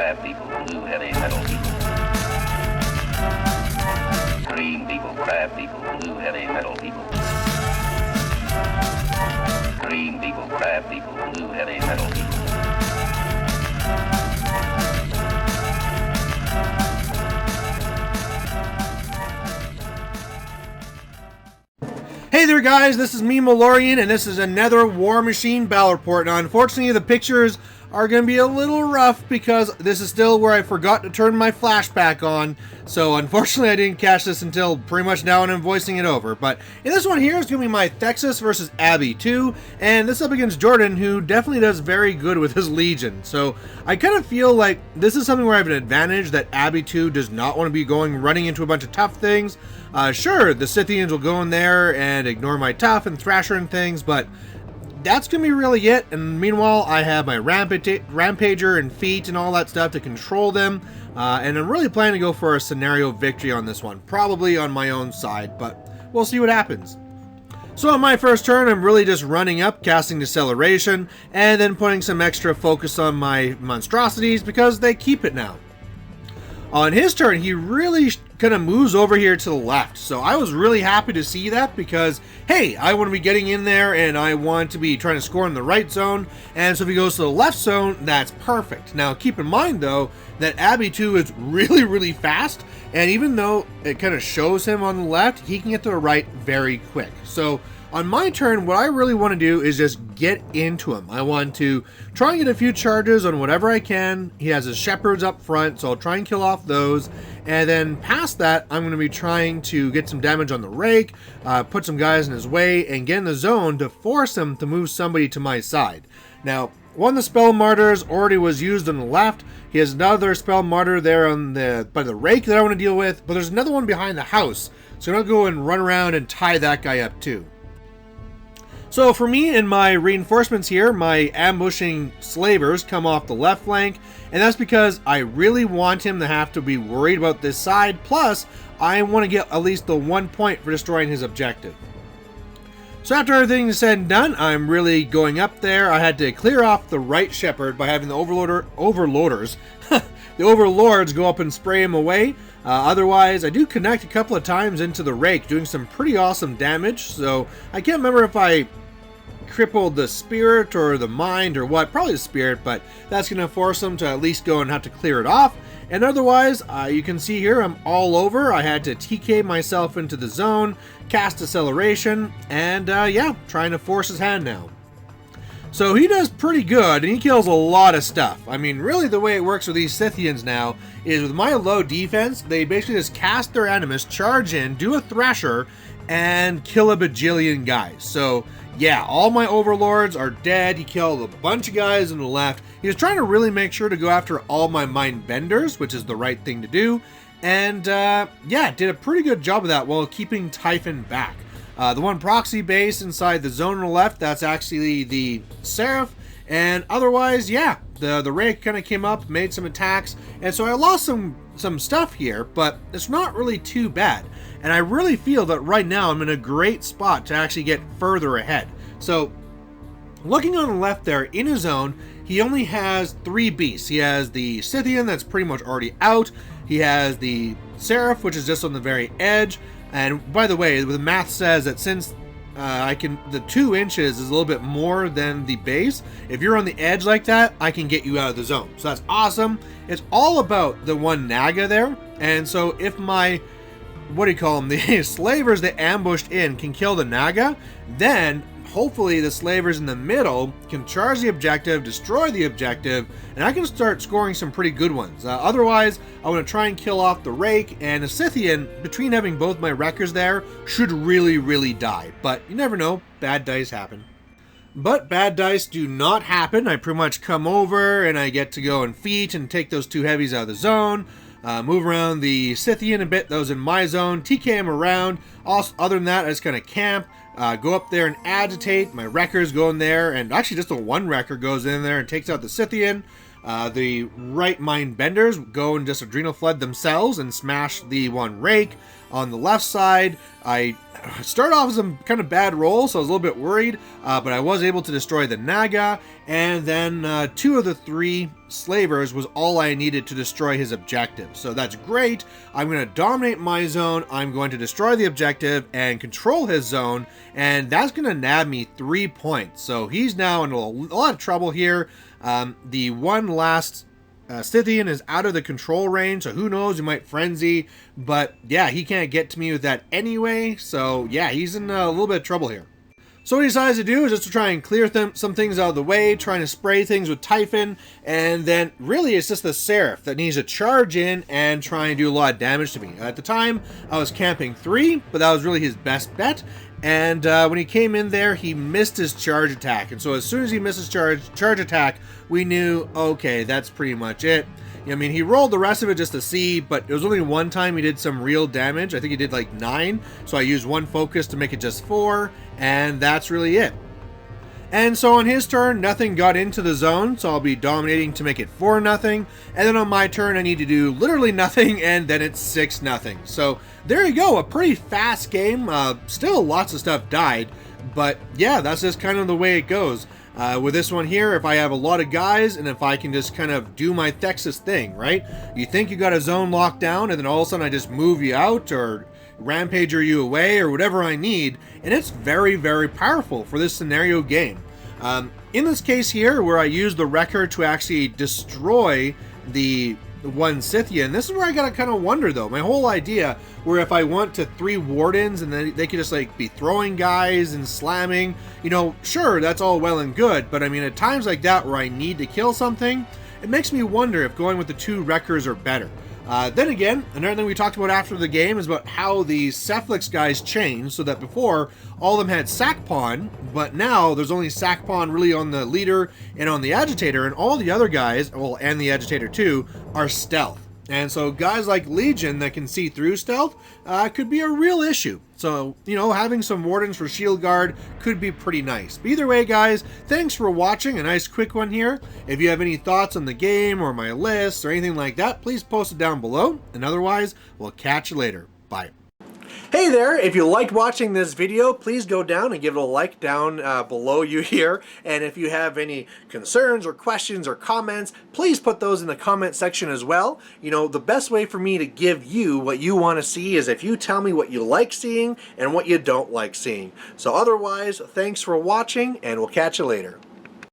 crab people, blue heavy metal people. Green people, crab people, blue heavy metal people. Green people, crab people, blue heavy metal people. Hey there guys, this is me, Malorian, and this is another War Machine Battle Report. Now unfortunately the pictures are going to be a little rough because this is still where I forgot to turn my flashback on. So unfortunately I didn't catch this until pretty much now when I'm voicing it over. But in this one here is going to be my Thexus versus Abby2. And this up against Jordan, who definitely does very good with his Legion. So I kind of feel like this is something where I have an advantage that Abby2 does not want to be running into a bunch of tough things. Sure, the Scythians will go in there and ignore my tough and Thrasher and things, but that's going to be really it. And meanwhile, I have my Rampager and Feet and all that stuff to control them. And I'm really planning to go for a scenario victory on this one. Probably on my own side, but we'll see what happens. So on my first turn, I'm really just running up, casting Deceleration, and then putting some extra focus on my monstrosities because they keep it now. On his turn, he really kind of moves over here to the left. So I was really happy to see that because, hey, I want to be getting in there and I want to be trying to score in the right zone. And so if he goes to the left zone, that's perfect. Now, keep in mind, though, that Abby2 is really, really fast. And even though it kind of shows him on the left, he can get to the right very quick. So on my turn, what I really want to do is just get into him. I want to try and get a few charges on whatever I can. He has his shepherds up front, so I'll try and kill off those. And then past that, I'm going to be trying to get some damage on the rake, put some guys in his way, and get in the zone to force him to move somebody to my side. Now, one of the spell martyrs already was used on the left. He has another spell martyr there on by the rake that I want to deal with, but there's another one behind the house. So I'm going to go and run around and tie that guy up too. So for me in my reinforcements here, my ambushing slavers come off the left flank, and that's because I really want him to have to be worried about this side, plus I want to get at least the 1 point for destroying his objective. So after everything is said and done, I'm really going up there. I had to clear off the right shepherd by having the overlords go up and spray him away. Otherwise, I do connect a couple of times into the rake, doing some pretty awesome damage. So I can't remember if I crippled the spirit or the mind or what. Probably the spirit, but that's going to force him to at least go and have to clear it off. And otherwise, you can see here, I'm all over. I had to TK myself into the zone, cast Deceleration, and yeah, trying to force his hand now. So he does pretty good, and he kills a lot of stuff. I mean, really the way it works with these Scythians now is with my low defense, they basically just cast their Animus, charge in, do a Thrasher, and kill a bajillion guys. So yeah, all my overlords are dead. He killed a bunch of guys on the left. He was trying to really make sure to go after all my mind benders, which is the right thing to do. And yeah, did a pretty good job of that while keeping Typhon back. The one proxy base inside the zone on the left, that's actually the Seraph. And otherwise, yeah, the rake kind of came up, made some attacks. And so I lost some stuff here, but it's not really too bad. And I really feel that right now I'm in a great spot to actually get further ahead. So looking on the left there, in his zone, he only has 3 beasts. He has the Scythian that's pretty much already out. He has the Seraph, which is just on the very edge. And by the way, the math says that since the 2 inches is a little bit more than the base, if you're on the edge like that, I can get you out of the zone. So that's awesome. It's all about the one Naga there. And so if my, the slavers that ambushed in can kill the Naga, then hopefully the slavers in the middle can charge the objective, destroy the objective, and I can start scoring some pretty good ones. Otherwise, I want to try and kill off the rake, and the Scythian, between having both my wreckers there, should really, really die. But you never know, bad dice happen. But bad dice do not happen. I pretty much come over, and I get to go in feet and take those 2 heavies out of the zone. Move around the Scythian a bit, those in my zone, TK him around. Also, other than that, I just kind of camp, go up there and agitate. My wreckers go in there, and actually just the 1 wrecker goes in there and takes out the Scythian. The right mind benders go and just adrenal flood themselves and smash the 1 rake. On the left side, I started off with some kind of bad rolls, so I was a little bit worried, but I was able to destroy the Naga, and then 2 of the 3 slavers was all I needed to destroy his objective. So that's great. I'm going to dominate my zone, I'm going to destroy the objective and control his zone, and that's going to nab me 3 points. So he's now in a lot of trouble here. The one last Scythian is out of the control range, so who knows, he might frenzy, but yeah, he can't get to me with that anyway, so yeah, he's in a little bit of trouble here. So what he decides to do is just to try and clear some things out of the way, trying to spray things with Typhon, and then really it's just the Seraph that needs to charge in and try and do a lot of damage to me. At the time, I was camping 3, but that was really his best bet, and when he came in there, he missed his charge attack, and so as soon as he missed his charge attack, we knew, okay, that's pretty much it. I mean, he rolled the rest of it just to see, but it was only one time he did some real damage. I think he did like 9, so I used 1 focus to make it just 4, and that's really it. And so on his turn, nothing got into the zone, so I'll be dominating to make it 4-0, and then on my turn, I need to do literally nothing, and then it's 6-0. So there you go, a pretty fast game. Still lots of stuff died, but yeah, that's just kind of the way it goes. With this one here, if I have a lot of guys and if I can just kind of do my Thexus thing, right? You think you got a zone locked down and then all of a sudden I just move you out or rampager you away or whatever I need, and it's very, very powerful for this scenario game. In this case here, where I use the Wrecker to actually destroy the one Scythian, this is where I gotta kind of wonder though. My whole idea, where if I want to 3 Wardens and then they could just like be throwing guys and slamming, you know, sure, that's all well and good, but I mean, at times like that where I need to kill something, it makes me wonder if going with the 2 Wreckers are better. Then again, another thing we talked about after the game is about how the Cephalix guys changed, so that before, all of them had sack pawn, but now there's only sack pawn really on the leader and on the agitator, and all the other guys, well, and the agitator too, are stealth. And so guys like Legion that can see through stealth could be a real issue. So, you know, having some Wardens for Shield Guard could be pretty nice. But either way, guys, thanks for watching. A nice quick one here. If you have any thoughts on the game or my list or anything like that, please post it down below. And otherwise, we'll catch you later. Bye. Hey there, if you liked watching this video, please go down and give it a like down below you here. And if you have any concerns or questions or comments, please put those in the comment section as well. You know, the best way for me to give you what you want to see is if you tell me what you like seeing and what you don't like seeing. So otherwise, thanks for watching, and we'll catch you later.